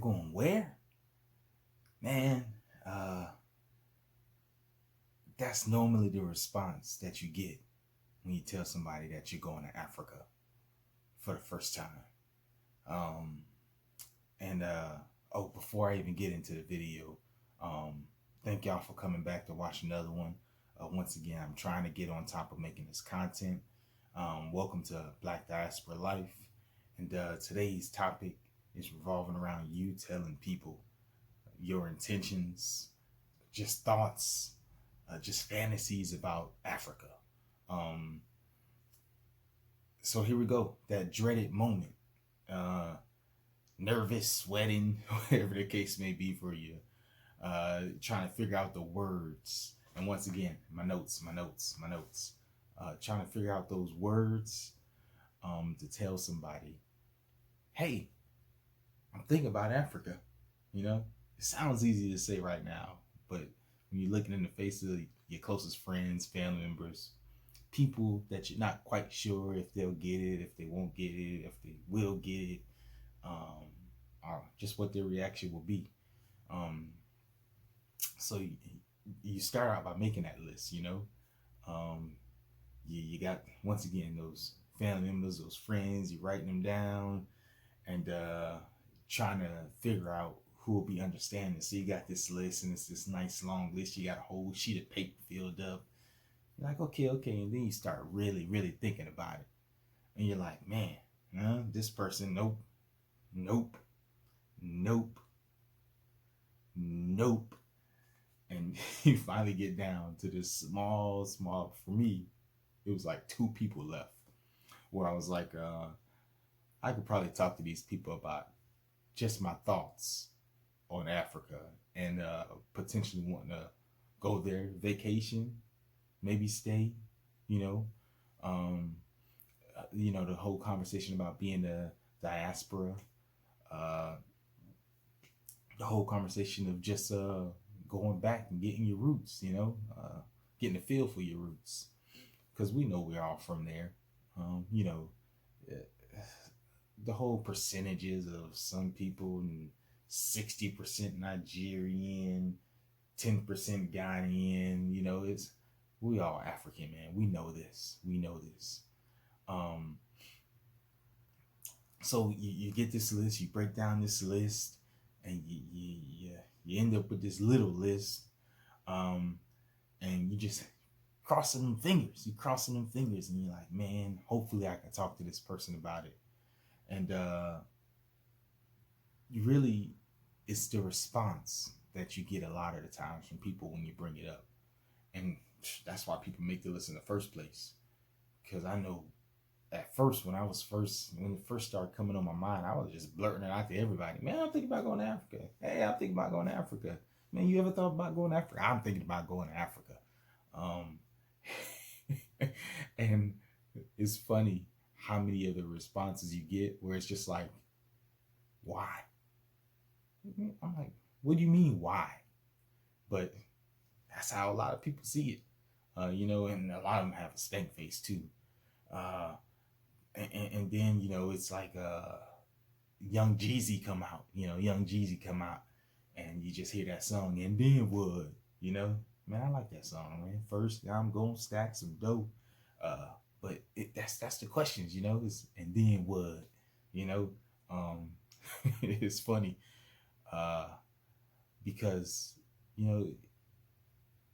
going where? Man, uh, that's normally the response that you get when you tell somebody that you're going to Africa for the first time. Um, and oh, before I even get into the video, um, thank y'all for coming back to watch another one. Once again, I'm trying to get on top of making this content. Welcome to Black Diaspora Life. And today's topic is revolving around you telling people your intentions, just thoughts, just fantasies about Africa. Um, so here we go, that dreaded moment. Nervous, sweating, whatever the case may be for you. Trying to figure out the words. And once again, my notes. Trying to figure out those words to tell somebody, hey, I'm thinking about Africa. You know, it sounds easy to say right now, but when you're looking in the face of your closest friends, family members, people that you're not quite sure if they'll get it, if they won't get it, if they will get it, or just what their reaction will be. So you start out by making that list, you know. You got, once again, those family members, those friends, you're writing them down and trying to figure out who will be understanding. So you got this list, and it's this nice long list. You got a whole sheet of paper filled up. You're like, okay. And then you start really, really thinking about it. And you're like, man, this person, nope. And you finally get down to this small, for me, it was like 2 people left, where I was like, I could probably talk to these people about just my thoughts on Africa and potentially wanting to go there, vacation, maybe stay, you know. The whole conversation about being the diaspora, the whole conversation of just going back and getting your roots, getting a feel for your roots, because we know we're all from there. The whole percentages of some people, and 60% Nigerian, 10% Ghanaian, it's, we all African, man. We know this. So you get this list, you break down this list, and you end up with this little list, and you just crossing them fingers. And you're like, man, hopefully I can talk to this person about it. And you really, it's the response that you get a lot of the times from people when you bring it up. And that's why people make the list in the first place. Because I know at first, when it first started coming on my mind, I was just blurting it out to everybody. Man, I'm thinking about going to Africa. Hey, I'm thinking about going to Africa. Man, you ever thought about going to Africa? I'm thinking about going to Africa. And it's funny how many of the responses you get where it's just like, why? I'm like, what do you mean, why? But that's how a lot of people see it. And a lot of them have a stank face too. And then, it's like Young Jeezy come out, and you just hear that song, and then what, man, I like that song, man. First, I'm gonna stack some dough. But that's the questions, is, and then what, it's funny, because,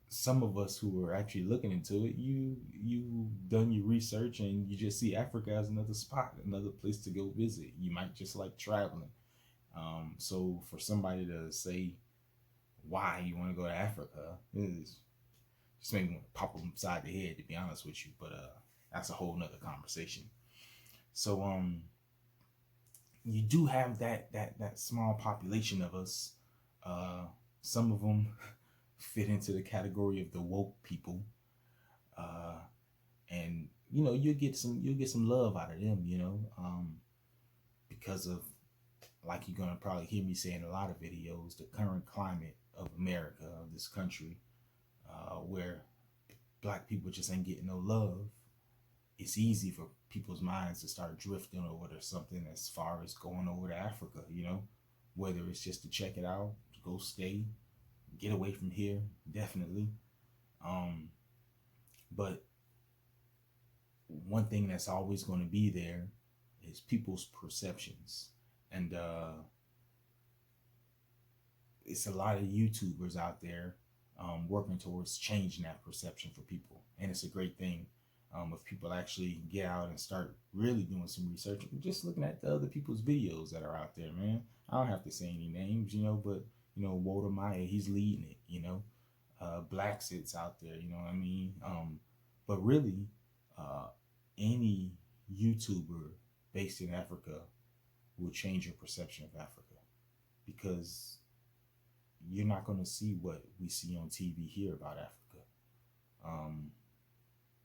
some of us who are actually looking into it, you done your research and you just see Africa as another spot, another place to go visit. You might just like traveling. So for somebody to say why you want to go to Africa, is just make me want to pop them upside the head, to be honest with you. But that's a whole nother conversation. So you do have that small population of us. Some of them fit into the category of the woke people, and you'll get some love out of them, because of, like you're gonna probably hear me say in a lot of videos, the current climate of America, of this country, where Black people just ain't getting no love. It's easy for people's minds to start drifting over to something as far as going over to Africa, whether it's just to check it out, to go stay, get away from here, definitely. Um, but one thing that's always going to be there is people's perceptions. And it's a lot of YouTubers out there working towards changing that perception for people. And it's a great thing if people actually get out and start really doing some research. Just looking at the other people's videos that are out there, man. I don't have to say any names, but, Walter Maya, he's leading it, Black Sits out there, you know what I mean? But really, any YouTuber based in Africa will change your perception of Africa, because you're not going to see what we see on TV here about Africa.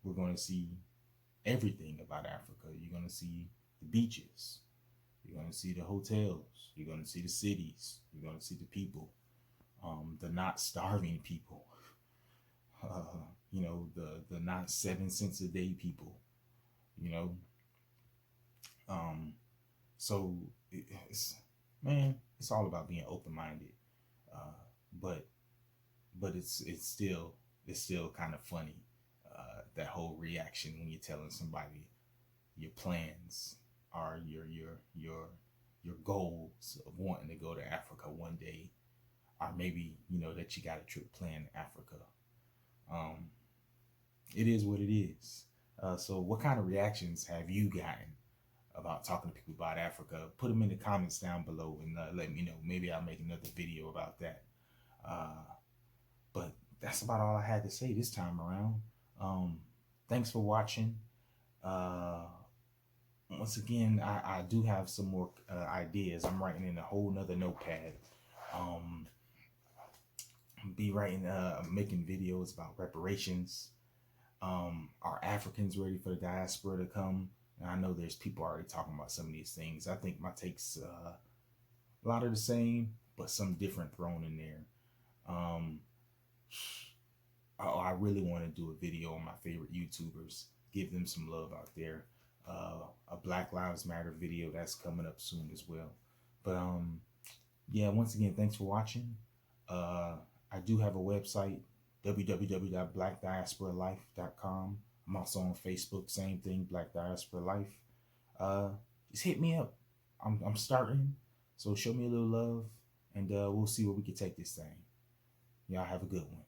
We're going to see everything about Africa. You're going to see the beaches. You're going to see the hotels. You're going to see the cities. You're going to see the people, the not starving people, the not 7 cents a day people, you know. So it's all about being open-minded. But it's still kind of funny, that whole reaction when you're telling somebody your plans are your goals of wanting to go to Africa one day, or maybe that you got a trip planned to Africa. It is what it is. So what kind of reactions have you gotten about talking to people about Africa? Put them in the comments down below and let me know. Maybe I'll make another video about that. But that's about all I had to say this time around. Thanks for watching. Once again, I do have some more ideas. I'm writing in a whole nother notepad. Be writing, making videos about reparations. Are Africans ready for the diaspora to come? And I know there's people already talking about some of these things. I think my take's a lot of the same, but some different thrown in there. I really want to do a video on my favorite YouTubers, give them some love out there. A Black Lives Matter video that's coming up soon as well. But yeah, once again, thanks for watching. I do have a website, www.blackdiasporalife.com. I'm also on Facebook, same thing, Black Diaspora Life. Just hit me up. I'm starting, so show me a little love, and we'll see where we can take this thing. Y'all have a good one.